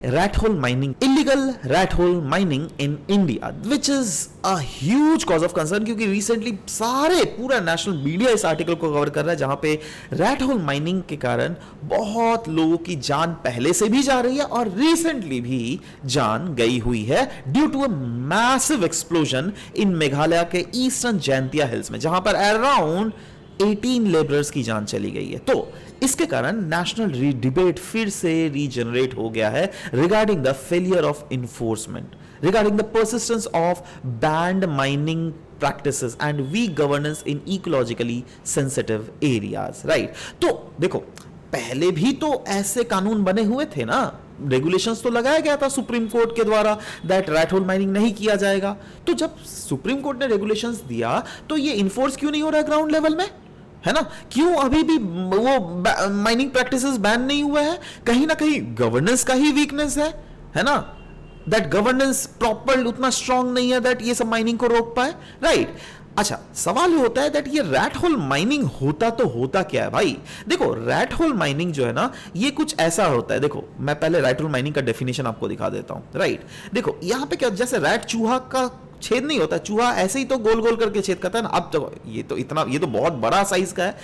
rat hole mining, illegal rat hole mining in India, which is a huge cause of concern क्योंकि recently पूरा national media इस article को cover कर रहा है जहां पे रैट होल माइनिंग के कारण बहुत लोगों की जान पहले से भी जा रही है और रिसेंटली भी जान गई हुई है due to a massive explosion in Meghalaya के ईस्टर्न जैंतिया हिल्स में जहां पर अराउंड 18 लेबरर्स की जान चली गई है। तो इसके कारण नेशनल डिबेट फिर से रीजनरेट हो गया है regarding the failure of enforcement, regarding the persistence of band mining practices and weak governance in ecologically sensitive areas, right? तो देखो पहले भी तो ऐसे कानून बने हुए थे ना, रेगुलेशंस तो लगाया गया था सुप्रीम कोर्ट के द्वारा दैट रैट होल माइनिंग नहीं किया जाएगा। तो जब सुप्रीम कोर्ट ने रेगुलेशंस दिया तो ये इन्फोर्स क्यों नहीं हो रहा है ग्राउंड लेवल में, है ना? क्यों अभी भी वो माइनिंग प्रैक्टिसेस बैन नहीं हुए हैं? कहीं ना कहीं गवर्नेंस का ही वीकनेस है ना? दैट गवर्नेंस प्रॉपर उतना स्ट्रांग नहीं है दैट ये सब माइनिंग को रोक पाए, राइट? अच्छा, सवाल होता है दैट ये रैट होल माइनिंग होता तो होता क्या है भाई? देखो रैट होल माइनिंग जो है ना ये कुछ ऐसा होता है। देखो मैं पहले रैट होल माइनिंग का डेफिनेशन आपको दिखा देता हूं, राइट? देखो यहां पे क्या, जैसे रैट चूहा का छेद नहीं होता, चूहा ऐसे ही तो गोल गोल करके छेद करता है ना। अब तो ये तो बहुत बड़ा साइज का है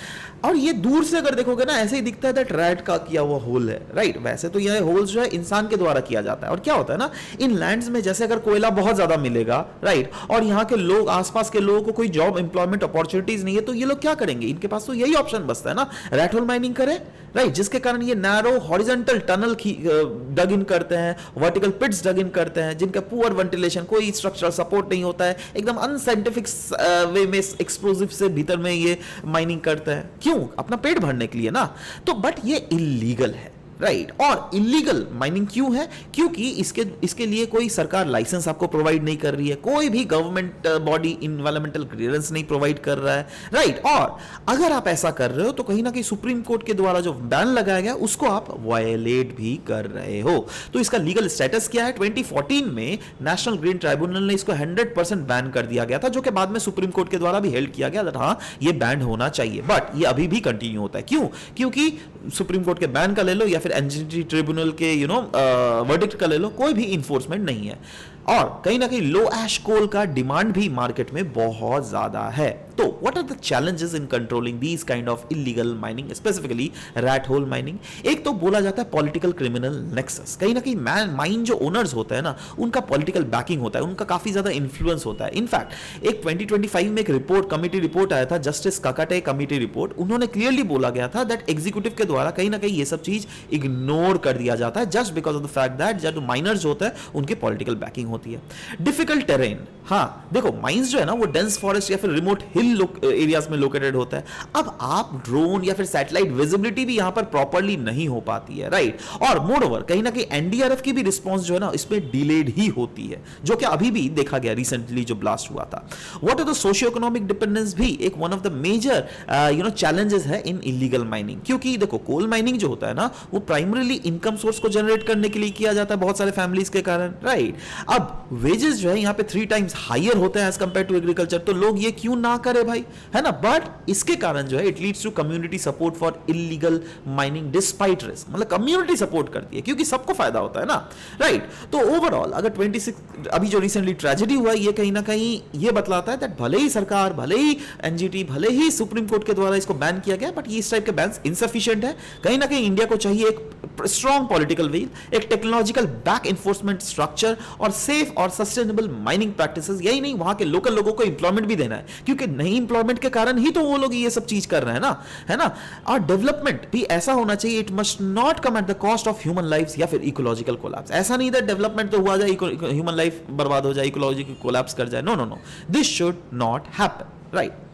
और ये दूर से अगर देखोगे ना ऐसे ही दिखता है दैट रैट का किया हुआ होल है, राइट? वैसे तो यह होल जो है इंसान के द्वारा किया जाता है। और क्या होता है ना, इन लैंड्स में जैसे अगर कोयला बहुत ज्यादा मिलेगा, राइट, और यहाँ के लोग, आसपास के लोगों को कोई जॉब एम्प्लॉयमेंट अपॉर्चुनिटीज नहीं है, तो ये लोग क्या करेंगे? इनके पास तो यही ऑप्शन बचता है ना, रैट होल माइनिंग करे, राइट? जिसके कारण ये नैरो हॉरिजॉन्टल टनल डग इन करते हैं, वर्टिकल पिट्स डग इन करते हैं, जिनका पुअर वेंटिलेशन, कोई स्ट्रक्चरल सपोर्ट नहीं होता है, एकदम अनसाइंटिफिक वे में एक्सप्लोजिव से भीतर में ये माइनिंग करते हैं। क्यों? अपना पेट भरने के लिए ना। तो बट ये इलीगल है, राइट? और इलीगल माइनिंग क्यों है? क्योंकि इसके लिए कोई सरकार लाइसेंस आपको प्रोवाइड नहीं कर रही है, कोई भी गवर्नमेंट बॉडी इन्वायरमेंटल क्लियरेंस नहीं प्रोवाइड कर रहा है, राइट? और अगर आप ऐसा कर रहे हो तो कहीं ना कहीं सुप्रीम कोर्ट के द्वारा जो बैन लगाया गया उसको आप वायलेट भी कर रहे हो। तो इसका लीगल स्टेटस क्या है? 2014 में नेशनल ग्रीन ट्राइब्यूनल ने इसको 100% बैन कर दिया गया था, जो कि बाद में सुप्रीम कोर्ट के द्वारा भी हेल्ड किया गया था, हाँ ये बैन होना चाहिए। बट ये अभी भी कंटिन्यू होता है। क्यों? क्योंकि सुप्रीम कोर्ट के बैन का ले लो या फिर एनजीटी ट्रिब्यूनल के वर्डिक्ट का ले लो, कोई भी इन्फोर्समेंट नहीं है। और कहीं ना कहीं लो एश कोल का डिमांड भी मार्केट में बहुत ज्यादा है। तो what are the challenges in controlling these kind of illegal mining, specifically rat hole mining? एक तो बोला जाता है पॉलिटिकल क्रिमिनल नेक्सस। कहीं ना कहीं माइन जो ओनर्स होते हैं ना, उनका पॉलिटिकल बैकिंग होता है, उनका काफी ज्यादा इन्फ्लुएंस होता है। इनफैक्ट एक 2025 में एक रिपोर्ट, कमिटी रिपोर्ट आया था, जस्टिस काकाटे कमिटी रिपोर्ट, उन्होंने क्लियरली बोला गया था दैट एग्जीक्यूटिव के द्वारा कहीं ना कहीं ये सब चीज इग्नोर कर दिया जाता है just because of the fact that जो माइनर्स होते हैं उनके पॉलिटिकल बैकिंग होती है। डिफिकल्ट टेरेन, हाँ देखो माइंस जो है ना वो डेंस फॉरेस्ट या फिर रिमोट हिल एरियाज में लोकेटेड होता है। अब आप ड्रोन या फिर सैटेलाइट विजिबिलिटी भी यहां पर प्रॉपर्ली नहीं हो पाती है, राइट? और मोर ओवर कहीं ना कहीं एनडीआरएफ की भी रिस्पॉन्स जो है ना इसमें डिलेड ही होती है, जो कि अभी भी देखा गया रिसेंटली जो ब्लास्ट हुआ था। What are the socio economic dependence भी एक one of the major challenges है इन इलीगल माइनिंग। क्योंकि देखो कोल माइनिंग जो होता है ना वो प्राइमरीली इनकम सोर्स को जनरेट करने के लिए किया जाता है बहुत सारे फैमिलीज के कारण, राइट? अब वेजेस जो है यहाँ पे 3 टाइम्स हायर होते हैं एज कंपेयर टू एग्रीकल्चर, तो लोग ये क्यों ना करे भाई, है ना? बट इसके कारण जो है it leads to community support for illegal mining despite risk. मतलब कम्युनिटी सपोर्ट करती है क्योंकि सबको फायदा होता है ना, राइट? तो ओवरऑल अगर 26 अभी जो रिसेंटली ट्रेजेडी हुआ ये कहीं ना कहीं ये बतलाता है दैट भले ही सरकार, भले ही एनजीटी, भले ही सुप्रीम कोर्ट के द्वारा इसको बैन किया गया, बट ये इस टाइप के बैन इनसफिशिएंट है। कहीं ना कहीं इंडिया को चाहिए एक स्ट्रॉन्ग पॉलिटिकल व्हील, एक टेक्नोलॉजिकल बैक एनफोर्समेंट स्ट्रक्चर और सेफ और सस्टेनेबल माइनिंग प्रैक्टिसेस। यही नहीं, वहां के लोकल लोगों को एम्प्लॉयमेंट भी देना है क्योंकि नहीं एम्प्लॉयमेंट के कारण ही तो वो लोग ये सब चीज कर रहे हैं ना, है ना? और डेवलपमेंट भी ऐसा होना चाहिए, it must not come at the cost of human lifes या फिर इकोलॉजिकल कोलैप्स। ऐसा नहीं दैट डेवलपमेंट तो हुआ जाए, ह्यूमन लाइफ बर्बाद हो जाए, इकोलॉजी कोलैप्स कर जाए। No no no, this should not happen, right?